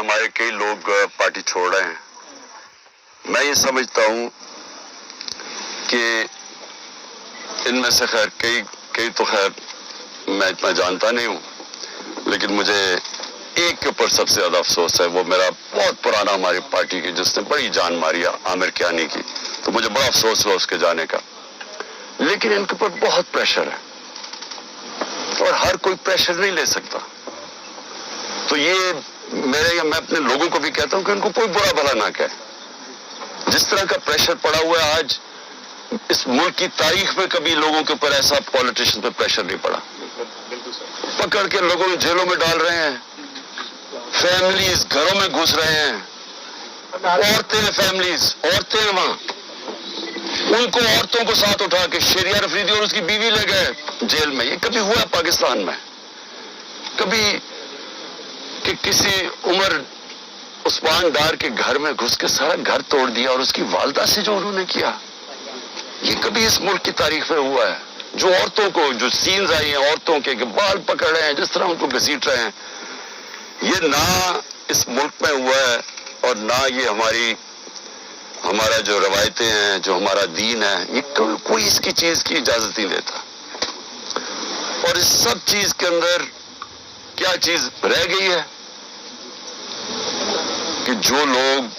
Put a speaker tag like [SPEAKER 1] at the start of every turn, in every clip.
[SPEAKER 1] हमारे कई लोग पार्टी छोड़ रहे हैं। मैं ये समझता हूँ कि इनमें से खैर कई तो खैर मैं इतना जानता नहीं हूँ, लेकिन मुझे एक के ऊपर सबसे ज्यादा अफसोस है। वो मेरा बहुत पुराना हमारी पार्टी की जिसने बड़ी जान मारी आमिर कियानी की, तो मुझे बड़ा अफसोस हुआ उसके जाने का। लेकिन इनके ऊपर बहुत प्रेशर है और हर कोई प्रेशर नहीं ले सकता। तो ये मैं अपने लोगों को भी कहता हूँ कि उनको कोई बुरा भला ना कहे। जिस तरह का प्रेशर पड़ा हुआ है आज, इस मुल्क की तारीख में कभी लोगों के ऊपर ऐसा पॉलिटिशियन पे प्रेशर नहीं पड़ा। पकड़ के लोगों को जेलों में डाल रहे हैं, फैमिलीज घरों में घुस रहे हैं, औरतें फैमिलीज औरतें वहां, उनको औरतों को साथ उठा के शरिया अफरीदी और उसकी बीवी ले गए जेल में। ये कभी हुआ पाकिस्तान में? कभी कि किसी उमर उस्मान डार के घर में घुस के सारा घर तोड़ दिया और उसकी वालदा से जो उन्होंने किया, ये कभी इस मुल्क की तारीख में हुआ है? जो औरतों को जो सीन्स आई हैं औरतों के बाल पकड़ रहे हैं, जिस तरह उनको घसीट रहे हैं, ये ना इस मुल्क में हुआ है और ना ये हमारा जो रवायतें हैं, जो हमारा दीन है, ये कोई इसकी चीज की इजाजत नहीं देता। और इस सब चीज के अंदर क्या चीज रह गई है कि जो लोग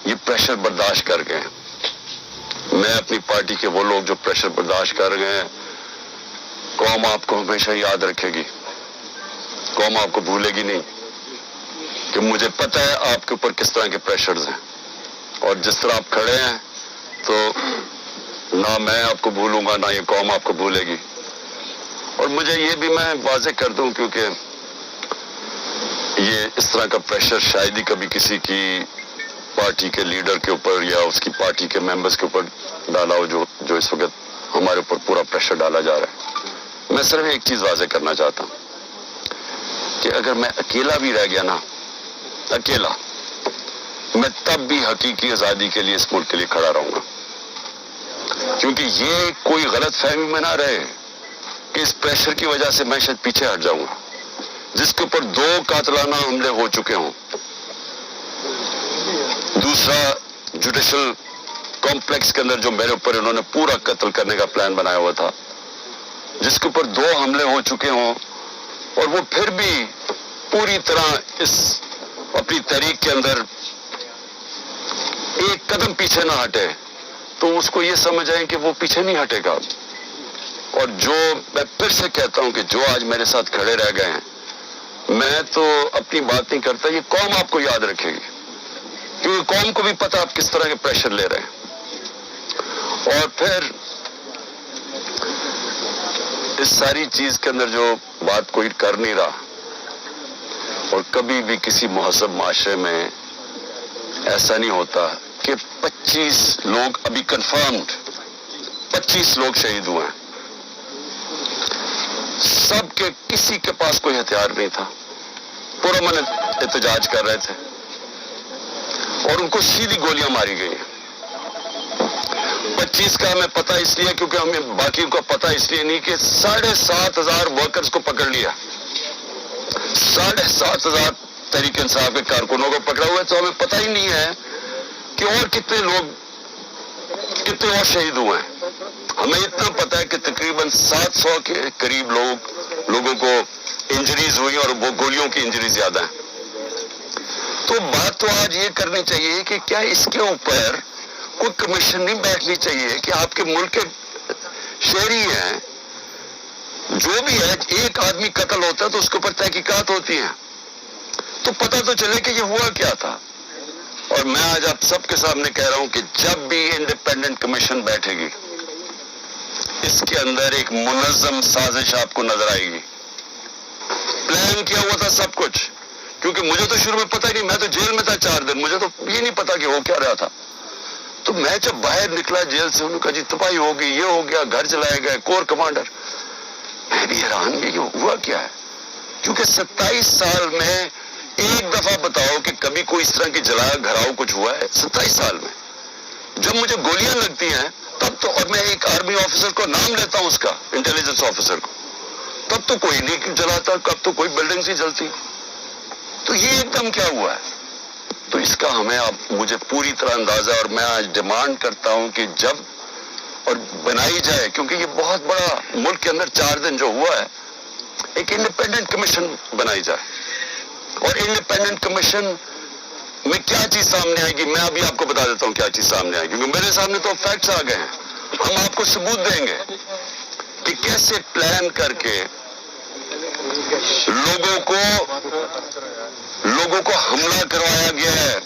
[SPEAKER 1] ये प्रेशर बर्दाश्त कर गए, मैं अपनी पार्टी के वो लोग जो प्रेशर बर्दाश्त कर गए, कौम आपको हमेशा याद रखेगी, कौम आपको भूलेगी नहीं। कि मुझे पता है आपके ऊपर किस तरह के प्रेशर्स हैं और जिस तरह आप खड़े हैं, तो ना मैं आपको भूलूंगा ना ये कौम आपको भूलेगी। और मुझे ये भी मैं वाज़ेह कर दूं, क्योंकि ये इस तरह का प्रेशर शायद ही कभी किसी की पार्टी के लीडर के ऊपर या उसकी पार्टी के मेंबर्स के ऊपर डाला हो, जो इस वक्त हमारे ऊपर पूरा प्रेशर डाला जा रहा है। मैं सिर्फ एक चीज वाज़ेह करना चाहता हूं कि अगर मैं अकेला भी रह गया ना, अकेला, मैं तब भी हकीकी आजादी के लिए इस मुल्क के लिए खड़ा रहूंगा। क्योंकि ये कोई गलत फहमी में ना रहे कि इस प्रेशर की वजह से मैं शायद पीछे हट जाऊंगा। जिसके ऊपर 2 कातलाना हमले हो चुके हों, दूसरा जुडिशल कॉम्प्लेक्स के अंदर जो मेरे ऊपर इन्होंने पूरा कत्ल करने का प्लान बनाया हुआ था, जिसके ऊपर 2 हमले हो चुके हों और वो फिर भी पूरी तरह इस अपनी तहरीक के अंदर एक कदम पीछे ना हटे, तो उसको ये समझ आए कि वो पीछे नहीं हटेगा। और जो मैं फिर से कहता हूं कि जो आज मेरे साथ खड़े रह गए हैं, मैं तो अपनी बात नहीं करता, ये कौम आपको याद रखेगी, क्योंकि कौम को भी पता आप किस तरह के प्रेशर ले रहे हैं। और फिर इस सारी चीज के अंदर जो बात कोई कर नहीं रहा, और कभी भी किसी मुहज़्ज़ब माशरे में ऐसा नहीं होता कि 25 लोग अभी कंफर्म्ड 25 लोग शहीद हुए हैं। सबके किसी के पास कोई हथियार नहीं था, पुरअमन एहतजाज कर रहे थे और उनको सीधी गोलियां मारी गई हैं। 25 का हमें पता इसलिए क्योंकि हमें बाकी का पता इसलिए नहीं कि 7,500 वर्कर्स को पकड़ लिया, 7,500 तहरीक इंसाफ के कारकुनों को पकड़ा हुआ है। तो हमें पता ही नहीं है कि और कितने और शहीद हुए हैं। हमें इतना पता है कि तकरीबन 700 के करीब लोगों को इंजरीज हुई और वो गोलियों की इंजरी ज्यादा है। तो बात तो आज ये करनी चाहिए कि क्या इसके ऊपर कोई कमीशन नहीं बैठनी चाहिए कि आपके मुल्क के शहरी हैं, जो भी है, एक आदमी कत्ल होता है तो उसके ऊपर तहकीकात होती हैं, तो पता तो चले कि ये हुआ क्या था। और मैं आज आप सबके सामने कह रहा हूं कि जब भी इंडिपेंडेंट कमीशन बैठेगी, इसके अंदर एक मुनज़्ज़म साजिश आपको नजर आएगी। प्लान किया हुआ था सब कुछ, क्योंकि मुझे तो शुरू में पता ही नहीं, मैं तो जेल में था 4 दिन, मुझे तो ये नहीं पता कि हो क्या रहा था। तो मैं जब बाहर निकला जेल से, उन्होंने कहा जी तबाही हो गई, ये हो गया, घर चलाए गए कोर कमांडर। मैं भी हैरान भी हुआ क्या है, क्योंकि 27 साल में एक दफा बताओ कि कभी कोई इस तरह की जलाया घराव कुछ हुआ है 27 साल में? जब मुझे गोलियां लगती हैं तब तो, और मैं एक आर्मी ऑफिसर को नाम लेता हूं उसका, इंटेलिजेंस ऑफिसर को, तब तो कोई नहीं जलाता, कब तो कोई बिल्डिंग ही जलती। तो ये एकदम क्या हुआ है? تو اس کا ہمیں اب مجھے پوری طرح اندازہ ہے، اور میں آج ڈیمانڈ کرتا ہوں کہ جب اور بنائی جائے، کیونکہ یہ بہت بڑا ملک کے اندر 4 دن جو ہوا ہے، ایک انڈیپینڈنٹ کمیشن بنائی جائے. اور انڈیپینڈنٹ کمیشن میں کیا چیز سامنے آئے گی، میں ابھی آپ کو بتا دیتا ہوں کیا چیز سامنے آئے گی، کیونکہ میرے سامنے تو فیکٹس آ گئے ہیں. ہم آپ کو ثبوت دیں گے کہ کیسے پلان کر کے لوگوں کو حملہ کروایا گیا ہے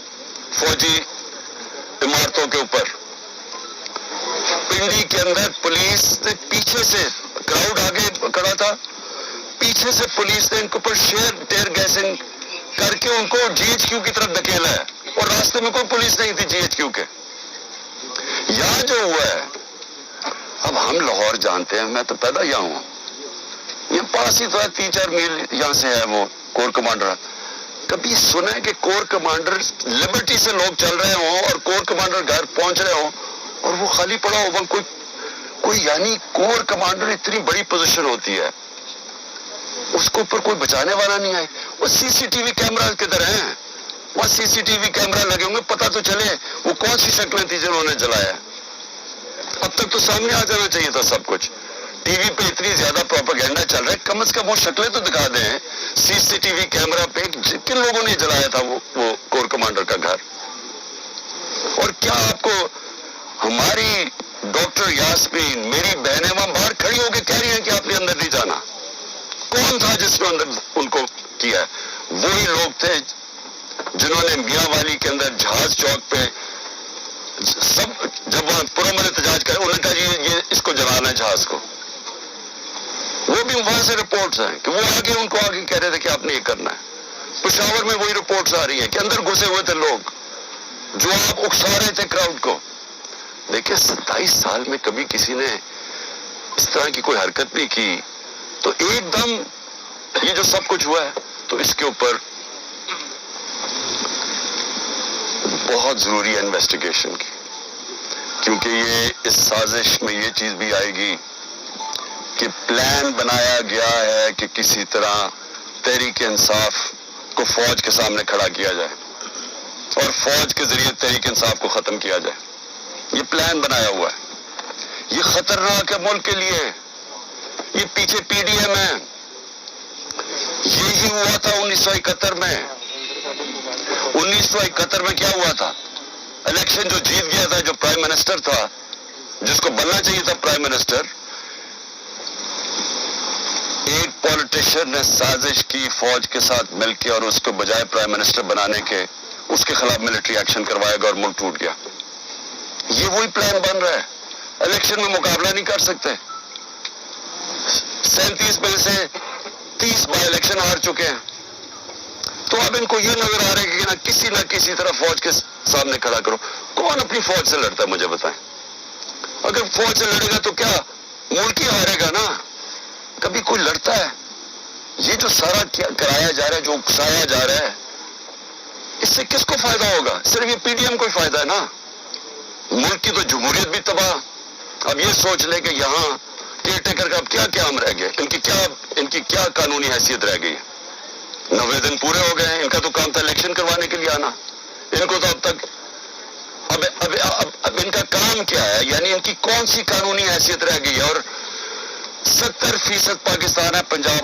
[SPEAKER 1] فوجی عمارتوں کے اوپر. پنڈی کے اندر پولیس نے پیچھے سے، کراؤڈ آگے کھڑا تھا، پیچھے سے پولیس نے ان کے اوپر ٹیئر گیسنگ کر کے ان کو جی ایچ کیو کی طرف دھکیلا ہے، اور راستے میں کوئی پولیس نہیں تھی جی ایچ کیو کے. یہاں جو ہوا ہے، اب ہم لاہور جانتے ہیں، میں تو پیدا یہاں ہوں، یہ پاس ہی تو ہے، 3-4 میل یہاں سے ہے وہ کور کمانڈر. کبھی سنا ہے کہ کور کمانڈر لبرٹی سے لوگ چل رہے ہوں اور کور کمانڈر گھر پہنچ رہے ہوں اور وہ خالی پڑا ہو؟ کوئی یعنی کور کمانڈر اتنی بڑی پوزیشن ہوتی ہے، اس کے اوپر کوئی بچانے والا نہیں آئے. وہ سی سی ٹی وی کیمرہ کدھر ہیں؟ وہ سی سی ٹی وی کیمرہ لگے ہوں گے، پتہ تو چلے وہ کون سی شکلیں تھی جنہوں نے جلایا. اب تک تو سامنے آ جانا چاہیے تھا سب کچھ. ٹی وی پہ اتنی زیادہ پروپیگنڈا چل رہا ہے، کم از کم وہ شکلیں تو دکھا دیں سی سی ٹی وی کیمرہ پہ کن لوگوں نے جلایا تھا وہ کور کمانڈر کا گھر. اور کیا آپ کو ہماری ڈاکٹر یاسمین، میری بہنیں وہاں باہر کھڑی ہو کے کہہ رہی ہیں کہ آپ نے اندر نہیں جانا. کون تھا جس نے اندر ان کو کیا؟ وہی لوگ تھے جنہوں نے میاں والی کے اندر جہاز چوک پہ سب جب وہاں پرامن احتجاج کرے، انہوں نے کہا یہ اس کو جلانا ہے جہاز کو. وہ بھی وہاں سے رپورٹس ہیں کہ وہ آگے ان کو آگے کہہ رہے تھے کہ آپ نے یہ کرنا ہے. پشاور میں وہی رپورٹس آ رہی ہیں کہ اندر گھسے ہوئے تھے لوگ جو آپ اکسا رہے تھے کراؤڈ کو. دیکھیں 27 سال میں کبھی کسی نے اس طرح کی کوئی حرکت نہیں کی، تو ایک دم یہ جو سب کچھ ہوا ہے، تو اس کے اوپر بہت ضروری ہے انویسٹیگیشن کی، کیونکہ یہ اس سازش میں یہ چیز بھی آئے گی کہ پلان بنایا گیا ہے کہ کسی طرح تحریک انصاف کو فوج کے سامنے کھڑا کیا جائے اور فوج کے ذریعے تحریک انصاف کو ختم کیا جائے. یہ پلان بنایا ہوا ہے. یہ خطرناک ہے ملک کے لیے. یہ پیچھے پی ڈی ایم ہے. یہی ہوا تھا 1971 میں. 1971 میں کیا ہوا تھا؟ الیکشن جو جیت گیا تھا، جو پرائم منسٹر تھا، جس کو بننا چاہیے تھا پرائم منسٹر، ایک پولیٹیشین نے سازش کی فوج کے ساتھ مل کے، اور اس کو بجائے پرائم منسٹر بنانے کے اس کے خلاف ملٹری ایکشن کروایا گیا اور ملک ٹوٹ گیا. یہ وہی پلان بن رہا ہے. الیکشن میں مقابلہ نہیں کر سکتے. 37 میں سے 30 بائی الیکشن ہار چکے ہیں. تو اب ان کو یہ نظر آ رہا ہے کہ نہ کسی طرح فوج کے سامنے کھڑا کرو. کون اپنی فوج سے لڑتا ہے مجھے بتائیں؟ اگر فوج سے لڑے گا تو کیا ملک ہی ہارے گا نا. کبھی کوئی لڑتا ہے؟ یہ جو سارا کیا کرایا جا رہا ہے، جو اکسایا جا رہا ہے، اس سے کس کو فائدہ ہوگا؟ صرف یہ پی ڈی ایم کو ہی فائدہ ہے نا. ملک کی تو جمہوریت بھی تباہ. اب یہ سوچ لے کہ یہاں کیئر ٹیکر کا اب کیا قیام رہ گیا، ان کی کیا قانونی حیثیت رہ گئی ہے. 90 دن پورے ہو گئے ہیں. ان کا تو کام تھا الیکشن کروانے کے لیے آنا. ان کو تو اب تک اب ان کا کام کیا ہے؟ یعنی ان کی کون سی قانونی حیثیت رہ گئی ہے؟ اور 70% پاکستان ہے، پنجاب